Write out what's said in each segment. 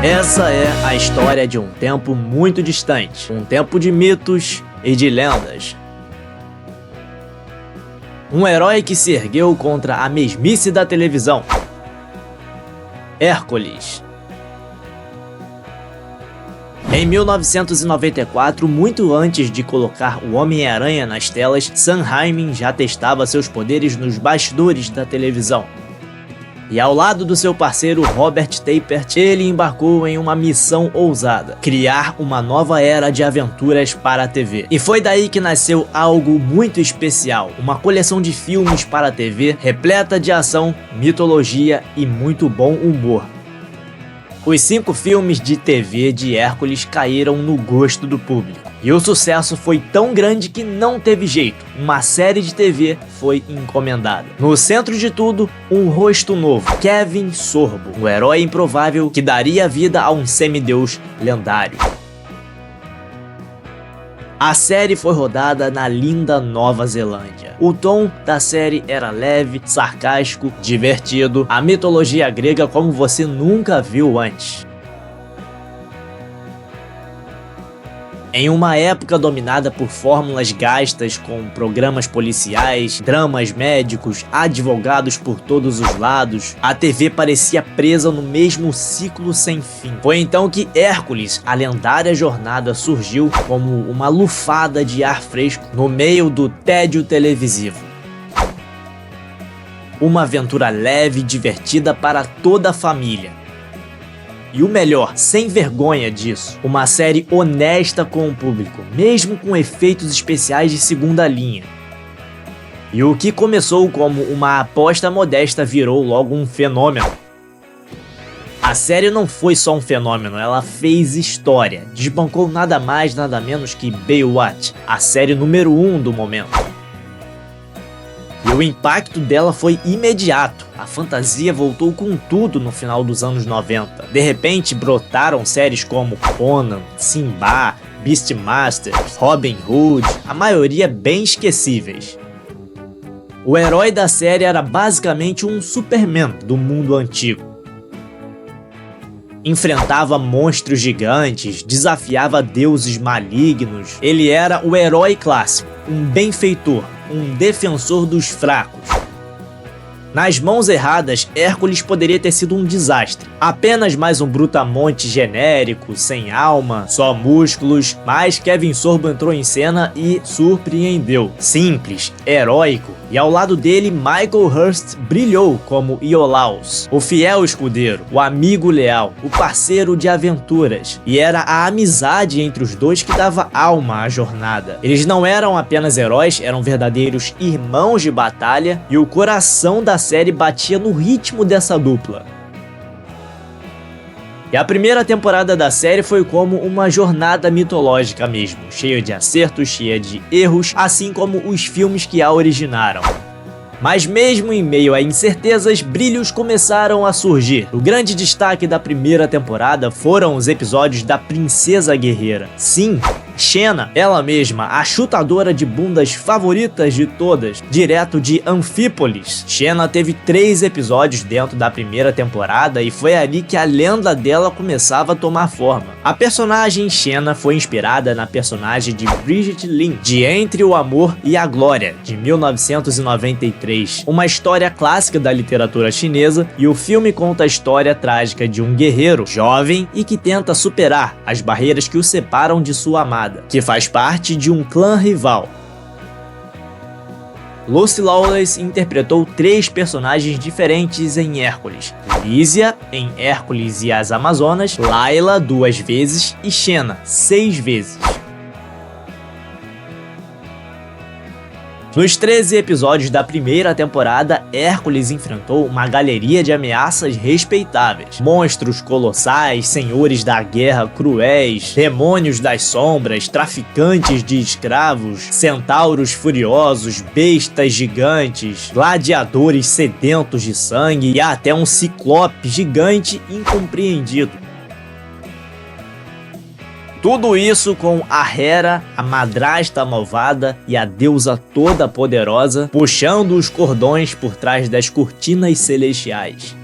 Essa é a história de um tempo muito distante, um tempo de mitos e de lendas. Um herói que se ergueu contra a mesmice da televisão. Hércules. Em 1994, muito antes de colocar o Homem-Aranha nas telas, Sam Raimi já testava seus poderes nos bastidores da televisão. E ao lado do seu parceiro Robert Tappert, ele embarcou em uma missão ousada: criar uma nova era de aventuras para a TV. E foi daí que nasceu algo muito especial, uma coleção de filmes para a TV repleta de ação, mitologia e muito bom humor. Os 5 filmes de TV de Hércules caíram no gosto do público. E o sucesso foi tão grande que não teve jeito. Uma série de TV foi encomendada. No centro de tudo, um rosto novo. Kevin Sorbo, um herói improvável que daria vida a um semideus lendário. A série foi rodada na linda Nova Zelândia. O tom da série era leve, sarcástico, divertido, a mitologia grega como você nunca viu antes. Em uma época dominada por fórmulas gastas com programas policiais, dramas médicos, advogados por todos os lados, a TV parecia presa no mesmo ciclo sem fim. Foi então que Hércules, a lendária jornada, surgiu como uma lufada de ar fresco no meio do tédio televisivo. Uma aventura leve e divertida para toda a família. E o melhor, sem vergonha disso, uma série honesta com o público, mesmo com efeitos especiais de segunda linha. E o que começou como uma aposta modesta virou logo um fenômeno. A série não foi só um fenômeno, ela fez história, desbancou nada mais nada menos que Baywatch, a série número 1 do momento. E o impacto dela foi imediato. A fantasia voltou com tudo no final dos anos 90. De repente brotaram séries como Conan, Simba, Beastmasters, Robin Hood, a maioria bem esquecíveis. O herói da série era basicamente um Superman do mundo antigo. Enfrentava monstros gigantes, desafiava deuses malignos. Ele era o herói clássico, um benfeitor, um defensor dos fracos. Nas mãos erradas, Hércules poderia ter sido um desastre. Apenas mais um brutamonte genérico, sem alma, só músculos, mas Kevin Sorbo entrou em cena e surpreendeu. Simples, heróico, e ao lado dele, Michael Hurst brilhou como Iolaus, o fiel escudeiro, o amigo leal, o parceiro de aventuras. E era a amizade entre os dois que dava alma à jornada. Eles não eram apenas heróis, eram verdadeiros irmãos de batalha, e o coração da série batia no ritmo dessa dupla. E a primeira temporada da série foi como uma jornada mitológica mesmo, cheia de acertos, cheia de erros, assim como os filmes que a originaram. Mas mesmo em meio a incertezas, brilhos começaram a surgir. O grande destaque da primeira temporada foram os episódios da Princesa Guerreira. Sim, Xena, ela mesma, a chutadora de bundas favoritas de todas, direto de Anfípolis. Xena teve 3 episódios dentro da primeira temporada e foi ali que a lenda dela começava a tomar forma. A personagem Xena foi inspirada na personagem de Brigitte Lin, de Entre o Amor e a Glória, de 1993. Uma história clássica da literatura chinesa, e o filme conta a história trágica de um guerreiro jovem e que tenta superar as barreiras que o separam de sua amada, que faz parte de um clã rival. Lucy Lawless interpretou 3 personagens diferentes em Hércules: Lísia, em Hércules e as Amazonas, Layla 2 vezes e Xena 6 vezes. Nos 13 episódios da primeira temporada, Hércules enfrentou uma galeria de ameaças respeitáveis. Monstros colossais, senhores da guerra cruéis, demônios das sombras, traficantes de escravos, centauros furiosos, bestas gigantes, gladiadores sedentos de sangue e até um ciclope gigante incompreendido. Tudo isso com a Hera, a madrasta malvada e a deusa toda poderosa, puxando os cordões por trás das cortinas celestiais.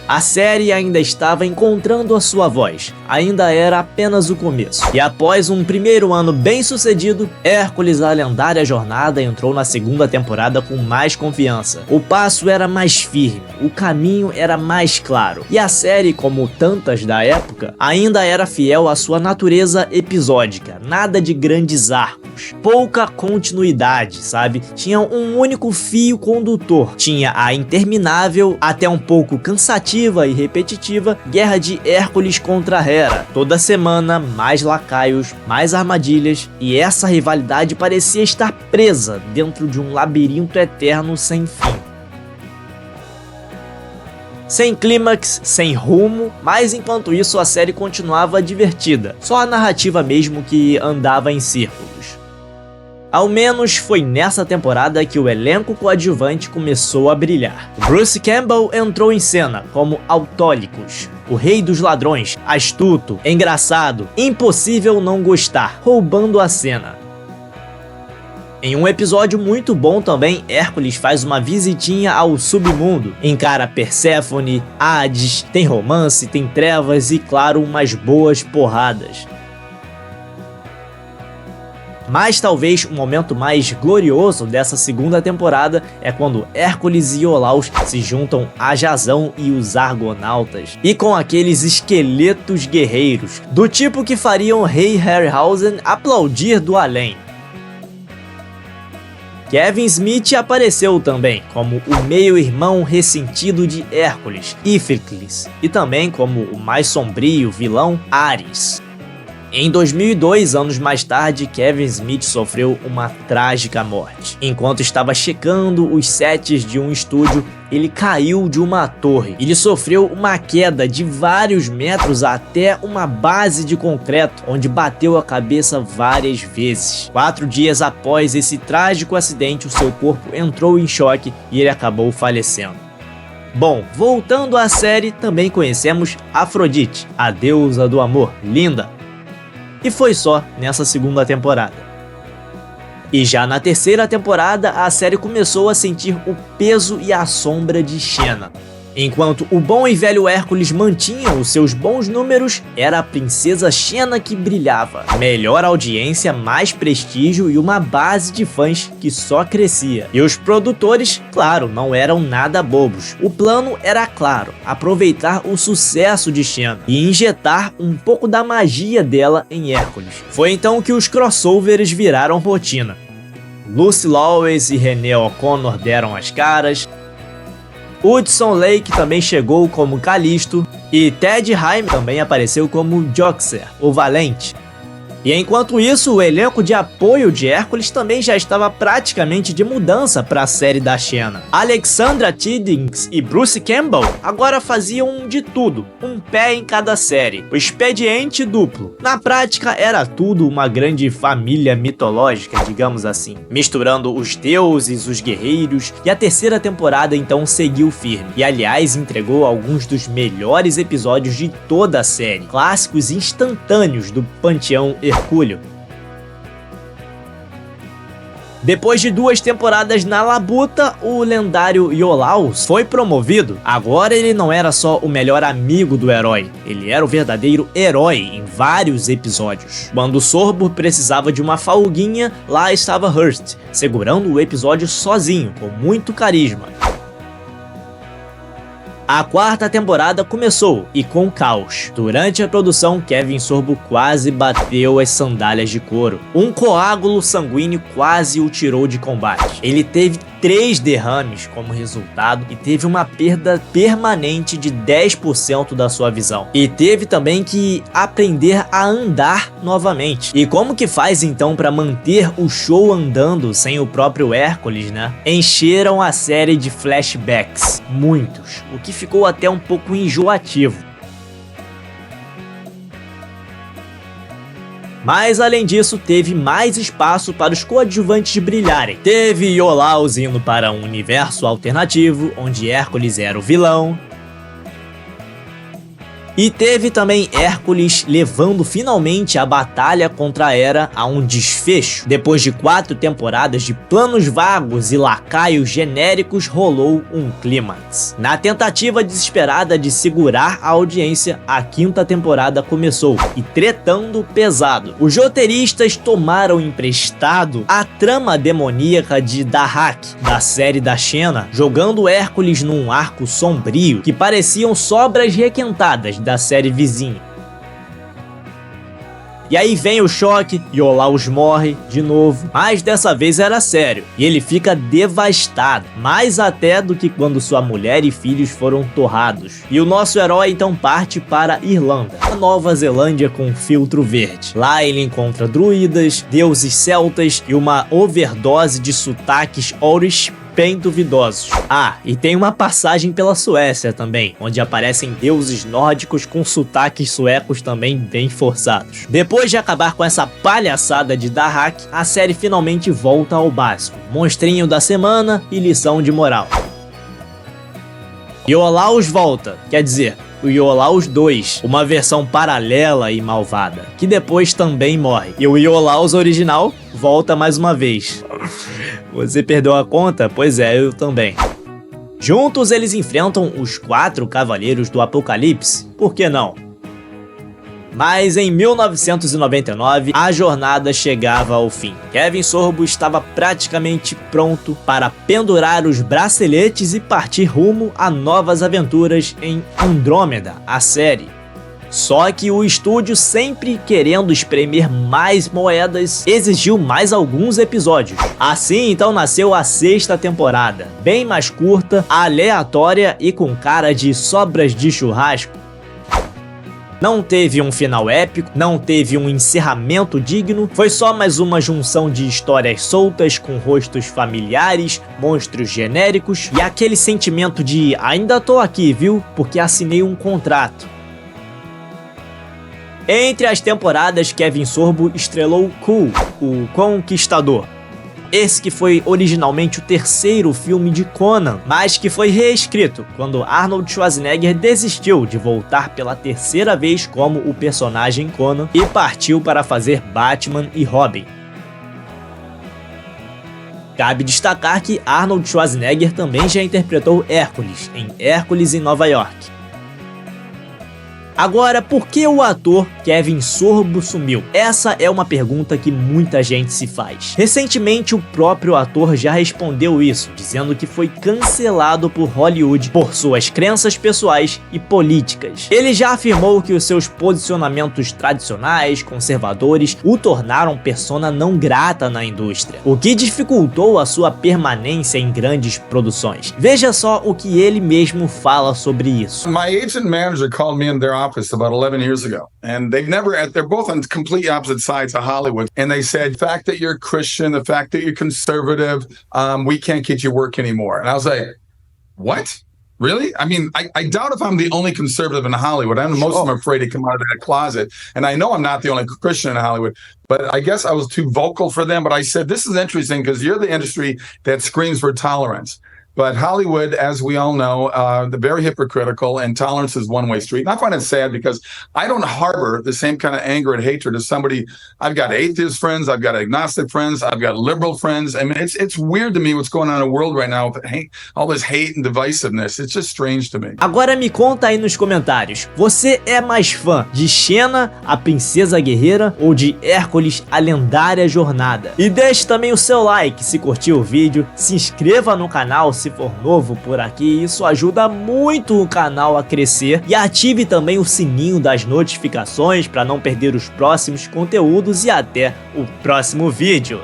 A série ainda estava encontrando a sua voz, ainda era apenas o começo. E após um primeiro ano bem sucedido, Hércules, a lendária jornada, entrou na segunda temporada com mais confiança. O passo era mais firme, o caminho era mais claro, e a série, como tantas da época, ainda era fiel à sua natureza episódica, nada de grandes arcos, pouca continuidade, sabe? Tinha um único fio condutor, tinha a interminável, até um pouco cansativa e repetitiva guerra de Hércules contra Hera. Toda semana, mais lacaios, mais armadilhas, e essa rivalidade parecia estar presa dentro de um labirinto eterno sem fim. Sem clímax, sem rumo, mas enquanto isso a série continuava divertida, só a narrativa mesmo que andava em círculos. Ao menos foi nessa temporada que o elenco coadjuvante começou a brilhar. Bruce Campbell entrou em cena como Autólicos, o rei dos ladrões, astuto, engraçado, impossível não gostar, roubando a cena. Em um episódio muito bom também, Hércules faz uma visitinha ao submundo, encara Perséfone, Hades, tem romance, tem trevas e, claro, umas boas porradas. Mas talvez o momento mais glorioso dessa segunda temporada é quando Hércules e Iolaus se juntam a Jasão e os Argonautas, e com aqueles esqueletos guerreiros, do tipo que fariam o rei Harryhausen aplaudir do além. Kevin Smith apareceu também como o meio-irmão ressentido de Hércules, Íficles, e também como o mais sombrio vilão Ares. Em 2002, anos mais tarde, Kevin Smith sofreu uma trágica morte. Enquanto estava checando os sets de um estúdio, ele caiu de uma torre. Ele sofreu uma queda de vários metros até uma base de concreto, onde bateu a cabeça várias vezes. 4 dias após esse trágico acidente, o seu corpo entrou em choque e ele acabou falecendo. Bom, voltando à série, também conhecemos Afrodite, a deusa do amor, linda. E foi só nessa segunda temporada. E já na terceira temporada, a série começou a sentir o peso e a sombra de Xena. Enquanto o bom e velho Hércules mantinha os seus bons números, era a princesa Xena que brilhava. Melhor audiência, mais prestígio e uma base de fãs que só crescia. E os produtores, claro, não eram nada bobos. O plano era claro, aproveitar o sucesso de Xena e injetar um pouco da magia dela em Hércules. Foi então que os crossovers viraram rotina. Lucy Lawless e Renée O'Connor deram as caras, Hudson Lake também chegou como Calisto, e Ted Haim também apareceu como Joxer, o Valente. E enquanto isso, o elenco de apoio de Hércules também já estava praticamente de mudança para a série da Xena. Alexandra Tiddings e Bruce Campbell agora faziam de tudo, um pé em cada série, o expediente duplo. Na prática, era tudo uma grande família mitológica, digamos assim, misturando os deuses, os guerreiros, e a terceira temporada então seguiu firme, e aliás entregou alguns dos melhores episódios de toda a série, clássicos instantâneos do panteão Hercúleo. Depois de 2 temporadas na labuta, o lendário Iolaus foi promovido. Agora ele não era só o melhor amigo do herói, ele era o verdadeiro herói em vários episódios. Quando Sorbo precisava de uma folguinha, lá estava Hurst, segurando o episódio sozinho, com muito carisma. A 4ª temporada começou, e com caos. Durante a produção, Kevin Sorbo quase bateu as sandálias de couro. Um coágulo sanguíneo quase o tirou de combate. Ele teve 3 derrames como resultado e teve uma perda permanente de 10% da sua visão. E teve também que aprender a andar novamente. E como que faz então para manter o show andando sem o próprio Hércules, né? Encheram a série de flashbacks, muitos, o que ficou até um pouco enjoativo. Mas além disso, teve mais espaço para os coadjuvantes brilharem. Teve Iolaus indo para um universo alternativo, onde Hércules era o vilão. E teve também Hércules levando finalmente a batalha contra a Hera a um desfecho. Depois de 4 temporadas de planos vagos e lacaios genéricos, rolou um clímax. Na tentativa desesperada de segurar a audiência, a 5ª temporada começou, e tretando pesado. Os roteiristas tomaram emprestado a trama demoníaca de Dahak, da série da Xena, jogando Hércules num arco sombrio que pareciam sobras requentadas da série vizinha. E aí vem o choque, Iolaus morre de novo, mas dessa vez era sério, e ele fica devastado, mais até do que quando sua mulher e filhos foram torrados. E o nosso herói então parte para Irlanda, a Nova Zelândia com filtro verde. Lá ele encontra druidas, deuses celtas e uma overdose de sotaques Irish bem duvidosos. Ah, e tem uma passagem pela Suécia também, onde aparecem deuses nórdicos com sotaques suecos também bem forçados. Depois de acabar com essa palhaçada de Dahak, a série finalmente volta ao básico: monstrinho da semana e lição de moral. Iolaus volta, quer dizer, o Iolaus 2, uma versão paralela e malvada, que depois também morre. E o Iolaus original volta mais uma vez. Você perdeu a conta? Pois é, eu também. Juntos eles enfrentam os 4 Cavaleiros do Apocalipse, por que não? Mas em 1999, a jornada chegava ao fim. Kevin Sorbo estava praticamente pronto para pendurar os braceletes e partir rumo a novas aventuras em Andrômeda, a série. Só que o estúdio, sempre querendo espremer mais moedas, exigiu mais alguns episódios. Assim então nasceu a 6ª temporada, bem mais curta, aleatória e com cara de sobras de churrasco. Não teve um final épico, não teve um encerramento digno, foi só mais uma junção de histórias soltas com rostos familiares, monstros genéricos e aquele sentimento de ainda tô aqui, viu, porque assinei um contrato. Entre as temporadas, Kevin Sorbo estrelou Cool, o Conquistador. Esse que foi originalmente o 3º filme de Conan, mas que foi reescrito quando Arnold Schwarzenegger desistiu de voltar pela 3ª vez como o personagem Conan e partiu para fazer Batman e Robin. Cabe destacar que Arnold Schwarzenegger também já interpretou Hércules, em Hércules em Nova York. Agora, por que o ator Kevin Sorbo sumiu? Essa é uma pergunta que muita gente se faz. Recentemente, o próprio ator já respondeu isso, dizendo que foi cancelado por Hollywood por suas crenças pessoais e políticas. Ele já afirmou que os seus posicionamentos tradicionais, conservadores, o tornaram persona não grata na indústria, o que dificultou a sua permanência em grandes produções. Veja só o que ele mesmo fala sobre isso. My agent manager called me in their office about 11 years ago, and they're both on complete opposite sides of Hollywood, and they said, the fact that you're Christian, the fact that you're conservative, we can't get you work anymore. And I was like, what? Really? I mean, I doubt if I'm the only conservative in Hollywood. I know most of them are afraid to come out of that closet, and I know I'm not the only Christian in Hollywood, but I guess I was too vocal for them. But I said, this is interesting because you're the industry that screams for tolerance. But Hollywood, as we all know, they're very hypocritical, and tolerance is one-way street. And I find it sad because I don't harbor the same kind of anger and hatred as somebody. I've got atheist friends, I've got agnostic friends, I've got liberal friends. I mean, it's weird to me what's going on in the world right now with hate, all this hate and divisiveness. It's just strange to me. Agora me conta aí nos comentários, você é mais fã de Xena, a princesa guerreira, ou de Hércules, a lendária jornada? E deixe também o seu like se curtiu o vídeo, se inscreva no canal se for novo por aqui, isso ajuda muito o canal a crescer, e ative também o sininho das notificações para não perder os próximos conteúdos e até o próximo vídeo.